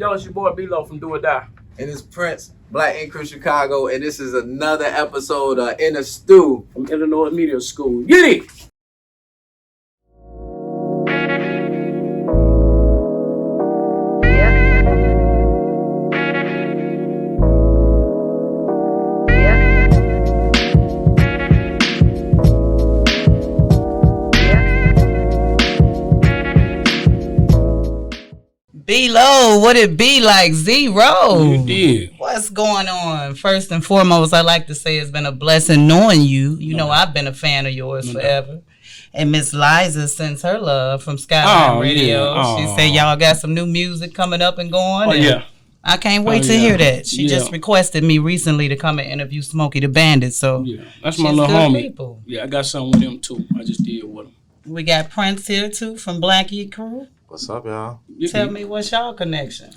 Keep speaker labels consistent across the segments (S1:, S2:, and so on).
S1: Yo, it's your boy Belo from Do or Die.
S2: And it's Prince, Black Ink Crew Chicago, and this is another episode of In The Stu
S1: from Illinois Media School. Yiddy!
S3: Belo, what it be like? Zero.
S1: You did.
S3: What's going on? First and foremost, I like to say it's been a blessing knowing you. You know, I've been a fan of yours forever. And Miss Liza sends her love from Skyline Radio.
S1: Yeah.
S3: She said y'all got some new music coming up and going.
S1: Oh,
S3: and
S1: yeah.
S3: I can't wait to hear that. She just requested me recently to come and interview Smokey the Bandit. So
S1: yeah, that's my little homie.
S3: People.
S1: Yeah, I got something with him too. I just did with him.
S3: We got Prince here too from Black Ink Crew.
S4: What's up, y'all?
S3: Tell me what's y'all connection?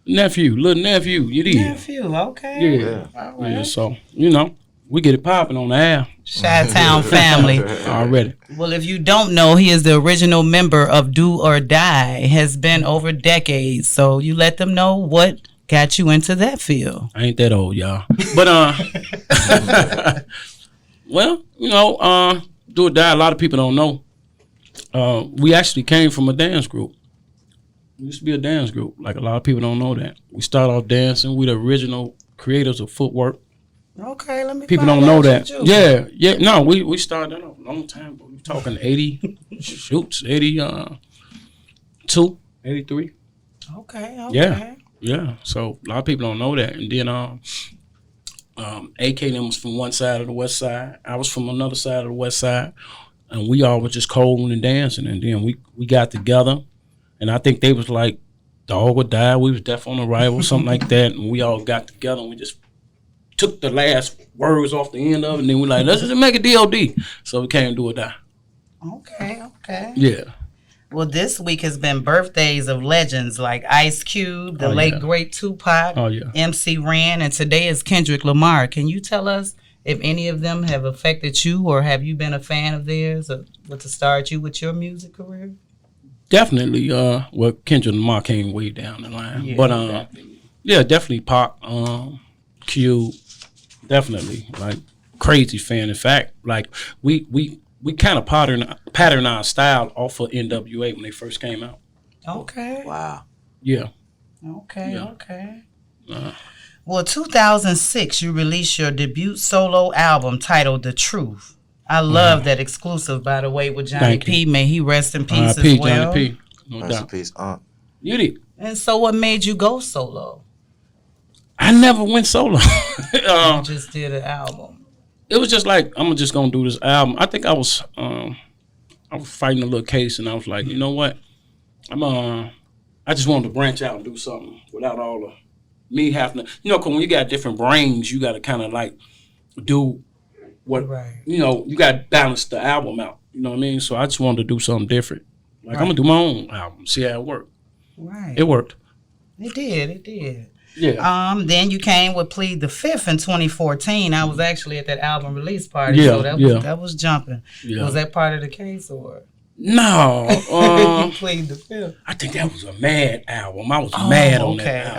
S1: Little nephew, you did.
S3: Nephew, okay.
S1: Yeah.
S3: All right.
S1: Yeah, so, you know, we get it popping on the air.
S3: Chi-Town family.
S1: Already.
S3: Well, if you don't know, he is the original member of Do or Die. Has been over decades. So you let them know what got you into that field.
S1: I ain't that old, y'all. But, well, you know, Do or Die, a lot of people don't know. We actually came from a dance group. We used to be a dance group. Like, a lot of people don't know that. We started off dancing. We the original creators of footwork.
S3: Okay, let me.
S1: People don't know that. Yeah. No, we started that off a long time ago. We're talking 80 shoots, 82, 83.
S3: Okay.
S1: Yeah. So a lot of people don't know that. And then AK them was from one side of the west side. I was from another side of the west side. And we all was just cold and dancing. And then we got together. And I think they was like, Dog or Die. We was Death on Arrival, something like that. And we all got together and we just took the last words off the end of it. And then we like, let's just make a DOD. So we came Do or Die.
S3: Okay.
S1: Yeah.
S3: Well, this week has been birthdays of legends like Ice Cube, the late great Tupac, MC Ren, and today is Kendrick Lamar. Can you tell us if any of them have affected you, or have you been a fan of theirs, or what to start you with your music career?
S1: Definitely. Well, Kendrick Lamar came way down the line, definitely Pac, Cube, definitely like crazy fan. In fact, like we kind of pattern our style off of NWA when they first came out.
S3: Okay.
S4: Wow.
S1: Yeah.
S3: Okay. Well, 2006, you released your debut solo album titled The Truth. I love that exclusive, by the way, with Johnny P. May he rest in peace as well.
S1: Johnny P. No
S4: Rest in
S1: doubt.
S4: peace,
S1: You did.
S3: And so what made you go solo?
S1: I never went solo.
S3: You just did an album.
S1: It was just like, I'm just going to do this album. I think I was fighting a little case, and I was like, you know what? I just wanted to branch out and do something without all the me having to, you know, because when you got different brains, you got to kind of like do what, you know, you got to balance the album out. You know what I mean? So I just wanted to do something different. Like, I'm going to do my own album, see how it worked.
S3: Right.
S1: It worked.
S3: It did.
S1: Yeah.
S3: Then you came with Plead the Fifth in 2014. I was actually at that album release party, so that was jumping. Yeah. Was that part of the case or?
S1: No.
S3: Plead the Fifth.
S1: I think that was a mad album. I was mad on that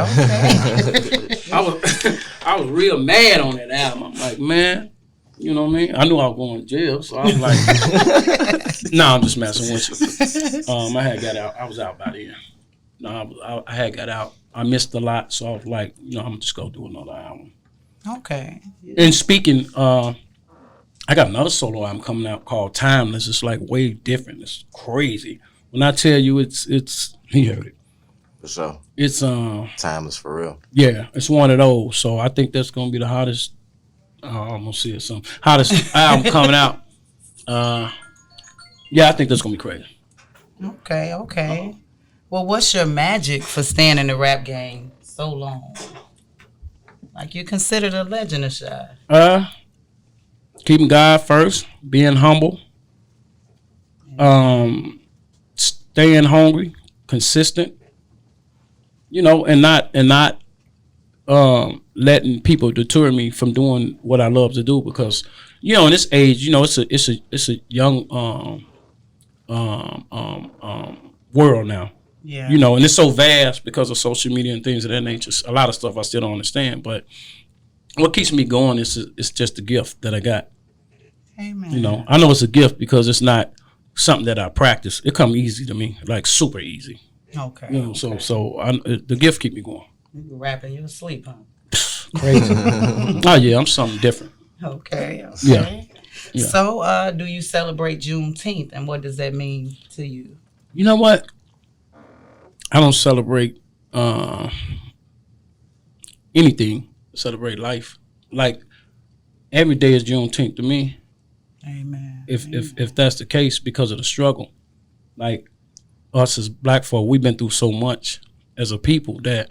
S1: album. Okay. I was real mad on that album. I'm like, man, you know what I mean? I knew I was going to jail, so I was like, no, I'm just messing with you. I had got out. I was out by then. No, I had got out. I missed a lot, so I was like, you know, I'm just going to do another album.
S3: Okay.
S1: And speaking, I got another solo album coming out called Timeless. It's like way different. It's crazy. When I tell you it's you heard it.
S4: For sure.
S1: It's
S4: Timeless for real.
S1: Yeah, it's one of those. So I think that's gonna be the hottest I'm gonna see it some hottest album coming out. Yeah, I think that's gonna be crazy.
S3: Okay. Well, what's your magic for staying in the rap game so long? Like, you're considered a legend of Shy.
S1: Keeping God first, being humble, staying hungry, consistent, you know, and not letting people deter me from doing what I love to do, because, you know, in this age, you know, it's a young world now.
S3: Yeah.
S1: You know, and it's so vast because of social media and things of that nature. A lot of stuff I still don't understand, but what keeps me going is just the gift that I got.
S3: Amen.
S1: You know, I know it's a gift because it's not something that I practice. It come easy to me, like super easy.
S3: Okay.
S1: You know, so the gift keep me going.
S3: You rapping you asleep, huh?
S1: Crazy. Oh yeah, I'm something different.
S3: Okay.
S1: Yeah.
S3: So, do you celebrate Juneteenth, and what does that mean to you?
S1: You know what? I don't celebrate anything. Celebrate life. Like every day is Juneteenth to me.
S3: Amen.
S1: If that's the case, because of the struggle, like us as black folk, we've been through so much as a people that,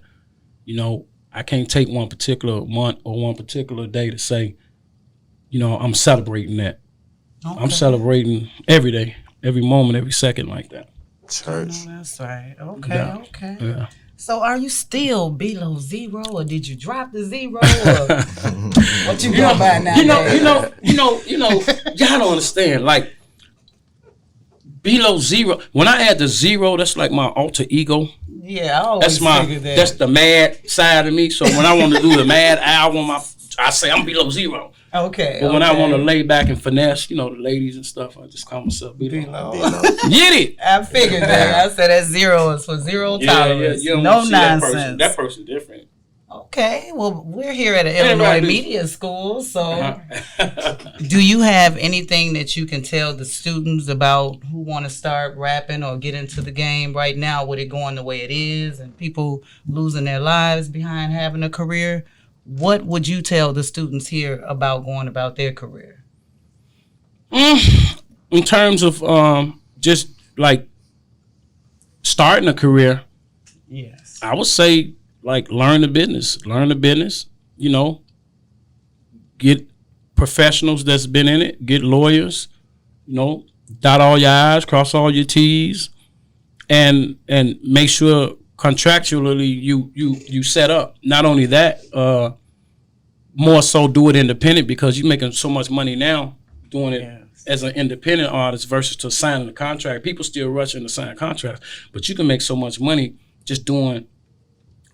S1: you know, I can't take one particular month or one particular day to say, you know, I'm celebrating that.
S3: Okay.
S1: I'm celebrating every day, every moment, every second like that.
S4: Church.
S3: No, that's right. Okay,
S1: Yeah.
S3: okay.
S1: Yeah.
S3: So are you still below zero, or did you drop the zero, or what you go by now?
S1: You know, y'all don't understand. Like below zero, when I add the zero, that's like my alter ego.
S3: Yeah, I always figured that.
S1: That's the mad side of me. So when I want to do the mad album, I say I'm below zero.
S3: Okay.
S1: But when I want to lay back and finesse, you know, the ladies and stuff, I just call myself below. Get it?
S3: I figured that. I said that zero is for zero tolerance.
S1: You don't
S3: No
S1: see
S3: nonsense.
S1: That person different.
S3: Okay. Well, we're here at an Illinois Media School, so do you have anything that you can tell the students about who want to start rapping or get into the game right now with it going the way it is and people losing their lives behind having a career? What would you tell the students here about going about their career?
S1: In terms of just like starting a career,
S3: yes,
S1: I would say like learn the business, you know, get professionals that's been in it, get lawyers, you know, dot all your I's, cross all your T's, and make sure contractually you set up. Not only that, more so do it independent, because you're making so much money now doing it as an independent artist versus to signing a contract. People still rushing to sign contracts, but you can make so much money just doing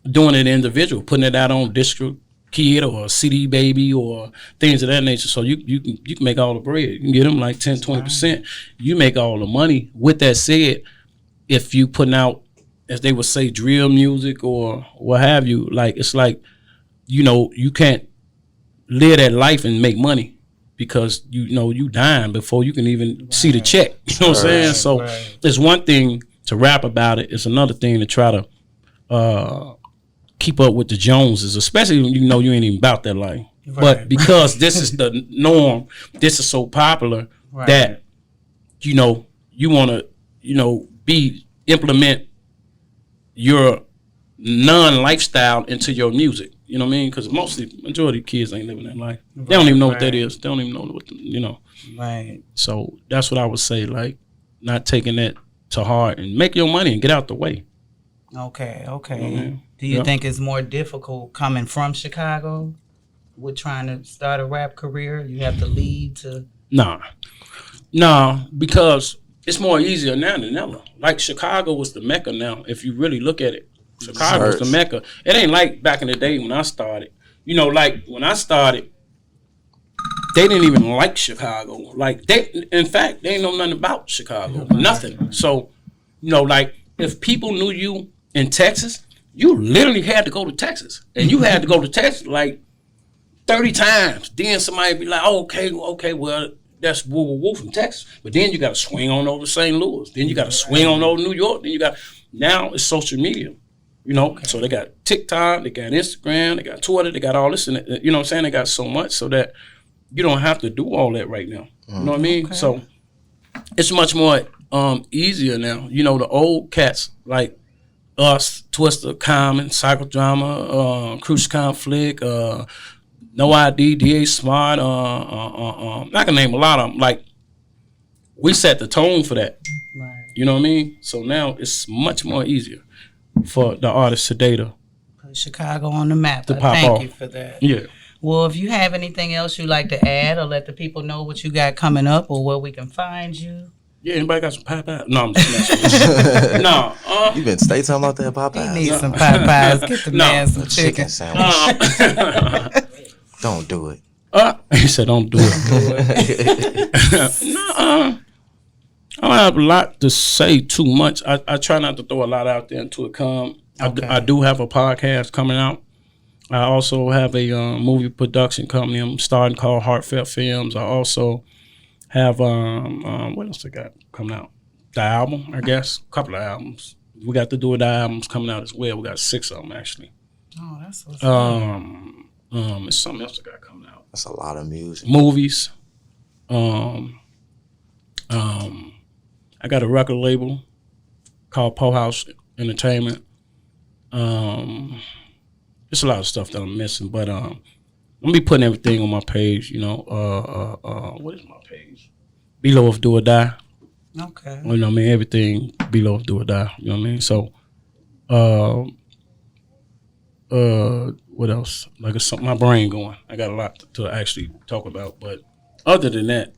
S1: it individual, putting it out on District Kid or CD Baby or things of that nature. So you can make all the bread. You can get them like 10-20%. You make all the money. With that said, if you putting out, as they would say, drill music or what have you, like it's like, you know, you can't live that life and make money because you know you dying before you can even see the check. You know what I'm saying? So it's one thing to rap about it. It's another thing to try to keep up with the Joneses, especially when you know you ain't even about that life. But because this is the norm, this is so popular that, you know, you want to, you know, implement your non-lifestyle into your music. You know what I mean? Because majority of kids ain't living that life. They don't even know what that is. They don't even know what, you know.
S3: Right.
S1: So that's what I would say, like, not taking that to heart and make your money and get out the way.
S3: Okay.
S1: Mm-hmm.
S3: Do you think it's more difficult coming from Chicago with trying to start a rap career? You have to leave to... Nah, because it's more easier now than ever. Like, Chicago was the Mecca now, if you really look at it. Chicago was the Mecca. It ain't like back in the day when I started. You know, like, when I started, they didn't even like Chicago. Like, in fact, they ain't know nothing about Chicago. Nothing. So, you know, like, if people knew you in Texas, you literally had to go to Texas. And you had to go to Texas like 30 times. Then somebody be like, oh, okay, well, that's woo from Texas. But then you got to swing on over to St. Louis. Then you got to swing on over to New York. Then now it's social media. You know, so they got TikTok, they got Instagram, they got Twitter, they got all this, and you know what I'm saying? They got so much so that you don't have to do all that right now. You know what I mean? Okay. So it's much more easier now. You know, the old cats like us, Twister, Common, Psychodrama, Cruise Conflict, No ID, DA Smart, I can name a lot of them. Like, we set the tone for that. Right. You know what I mean? So now it's much more easier for the artists today to put Chicago on the map.
S1: Thank
S3: you for that.
S1: Yeah.
S3: Well, if you have anything else you'd like to add or let the people know what you got coming up or where we can find you.
S1: Yeah, anybody got some Popeyes? No, I'm just messing. No.
S4: You been stay talking about that
S3: He
S4: Popeyes.
S3: needs some Popeyes. Get the man some chicken.
S4: Sandwich. Don't do it.
S1: He said, "Don't do it." No, I don't have a lot to say too much. I try not to throw a lot out there until it comes.
S3: Okay.
S1: I do have a podcast coming out. I also have a movie production company I'm starting called Heartfelt Films. I also have what else I got coming out? The album, I guess. A couple of albums. We got to do the albums coming out as well. We got 6 of them actually.
S3: Oh, that's what's
S1: It's something else I got coming out.
S4: That's a lot of music.
S1: Movies. I got a record label called Po House Entertainment. There's a lot of stuff that I'm missing, but I'm gonna be putting everything on my page. You know, what is my page? Belo of Do or Die.
S3: Okay.
S1: You know what I mean? Everything Belo of Do or Die. You know what I mean? So, what else? Like it's something my brain going. I got a lot to actually talk about, but other than that,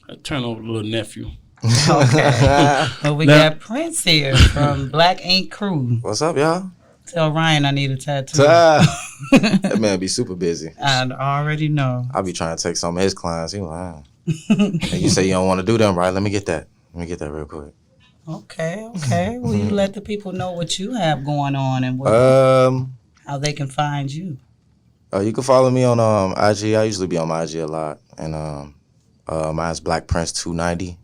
S1: I turn over to little nephew.
S3: Okay. Well, we got Prince here from Black Ink Crew.
S4: What's up, y'all?
S3: Tell Ryan I need a tattoo.
S4: That man be super busy.
S3: I already know.
S4: I be trying to take some of his clients. He like, and you say you don't want to do them, right? Let me get that real quick.
S3: Okay. Will you let the people know what you have going on and what, how they can find you?
S4: You can follow me on IG. I usually be on my IG a lot, and mine's Black Prince 290.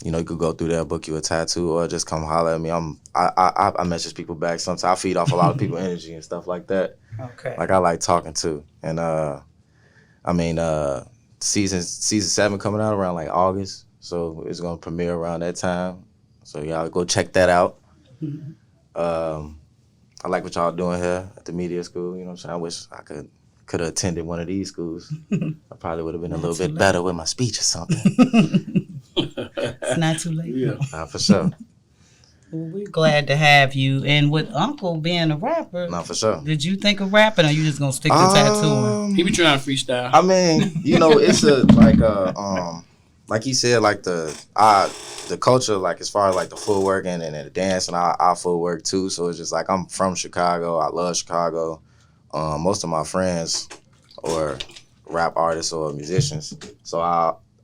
S4: You know, you could go through there, book you a tattoo, or just come holler at me. I message people back sometimes. I feed off a lot of people's energy and stuff like that.
S3: Okay.
S4: Like I like talking too, and season 7 coming out around like August, so it's gonna premiere around that time. So y'all go check that out. I like what y'all doing here at the media school. You know what I'm saying? I wish I could have attended one of these schools. I probably would have been a little bit better with my speech or something.
S3: It's not too late.
S4: Yeah, for sure.
S3: Well, we're glad to have you. And with Uncle being a rapper,
S4: No, for sure.
S3: did you think of rapping, or you just gonna stick to tattooing?
S1: He be trying to freestyle.
S4: I mean, you know, it's like he said, like the culture, like as far as like the footwork and the dance and our footwork too. So it's just like I'm from Chicago. I love Chicago. Most of my friends are rap artists or musicians. So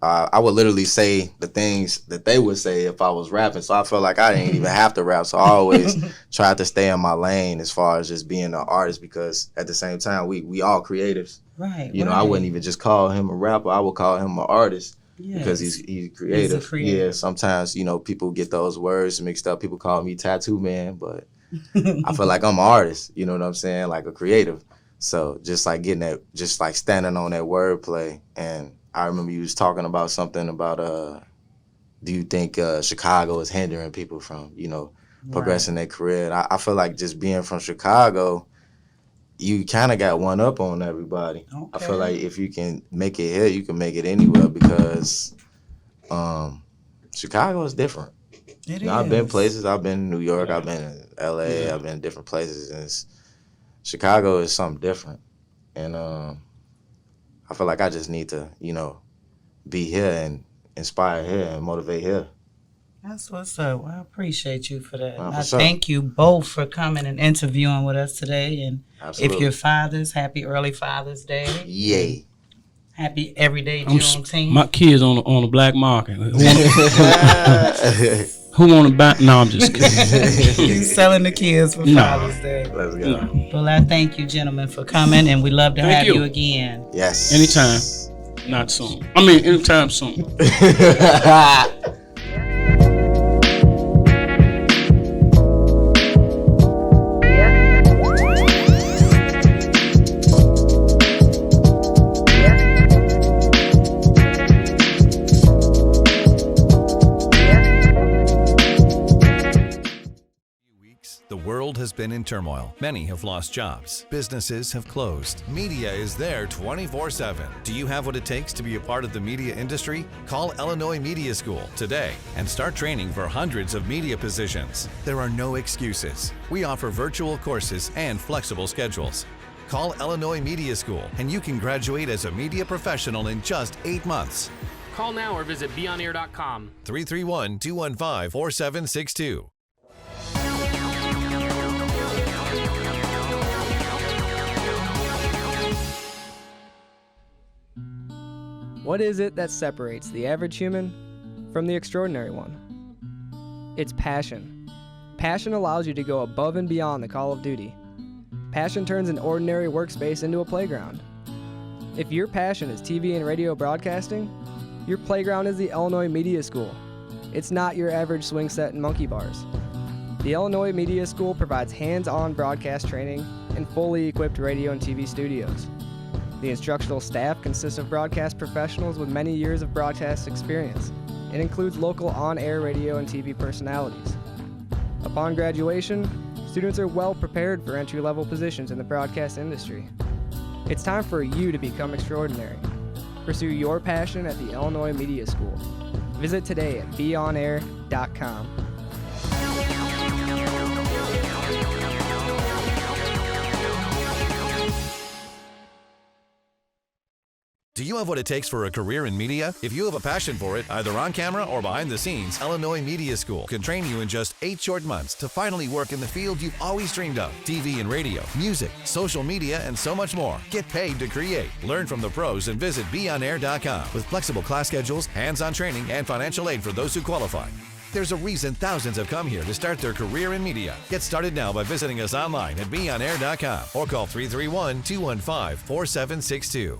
S4: I would literally say the things that they would say if I was rapping. So I felt like I didn't even have to rap. So I always tried to stay in my lane as far as just being an artist, because at the same time, we all creatives.
S3: Right.
S4: You know, I wouldn't even just call him a rapper. I would call him an artist.
S3: Yes.
S4: Because he's creative.
S3: He's a creative.
S4: Yeah, sometimes, you know, people get those words mixed up. People call me Tattoo Man, but I feel like I'm an artist, you know what I'm saying? Like a creative. So just like getting that, just like standing on that wordplay. And I remember you was talking about something about, do you think Chicago is hindering people from, you know, progressing their career? And I feel like just being from Chicago, you kind of got one up on everybody. Okay. I feel like if you can make it here, you can make it anywhere, because Chicago is different.
S3: It
S4: is. I've been places. I've been in New York. I've been in L.A. I've been in different places. And Chicago is something different. And I feel like I just need to, you know, be here and inspire here and motivate here.
S3: That's what's up. Well, I appreciate you for that. I
S4: sure.
S3: Thank you both for coming and interviewing with us today. And
S4: Absolutely.
S3: If you're fathers, happy early Father's Day.
S4: Yay.
S3: Happy everyday Juneteenth.
S1: My kids on the black market. Who want to buy? No, I'm just kidding.
S3: You selling the kids for Father's Day.
S4: Let's go.
S1: No.
S3: Well, I thank you, gentlemen, for coming, and we love to have you again.
S4: Yes.
S1: Anytime. Not soon. I mean, anytime soon.
S5: The world has been in turmoil. Many have lost jobs. Businesses have closed. Media is there 24/7. Do you have what it takes to be a part of the media industry? Call Illinois Media School today and start training for hundreds of media positions. There are no excuses. We offer virtual courses and flexible schedules. Call Illinois Media School and you can graduate as a media professional in just 8 months.
S6: Call now or visit BEONAIR.com.
S5: 331-215-4762.
S7: What is it that separates the average human from the extraordinary one? It's passion. Passion allows you to go above and beyond the call of duty. Passion turns an ordinary workspace into a playground. If your passion is TV and radio broadcasting, your playground is the Illinois Media School. It's not your average swing set and monkey bars. The Illinois Media School provides hands-on broadcast training and fully equipped radio and TV studios. The instructional staff consists of broadcast professionals with many years of broadcast experience and includes local on-air radio and TV personalities. Upon graduation, students are well prepared for entry-level positions in the broadcast industry. It's time for you to become extraordinary. Pursue your passion at the Illinois Media School. Visit today at BEONAIR.com.
S5: Do you have what it takes for a career in media? If you have a passion for it, either on camera or behind the scenes, Illinois Media School can train you in just 8 short months to finally work in the field you've always dreamed of. TV and radio, music, social media, and so much more. Get paid to create. Learn from the pros and visit BEONAIR.com with flexible class schedules, hands-on training, and financial aid for those who qualify. There's a reason thousands have come here to start their career in media. Get started now by visiting us online at BEONAIR.com or call 331-215-4762.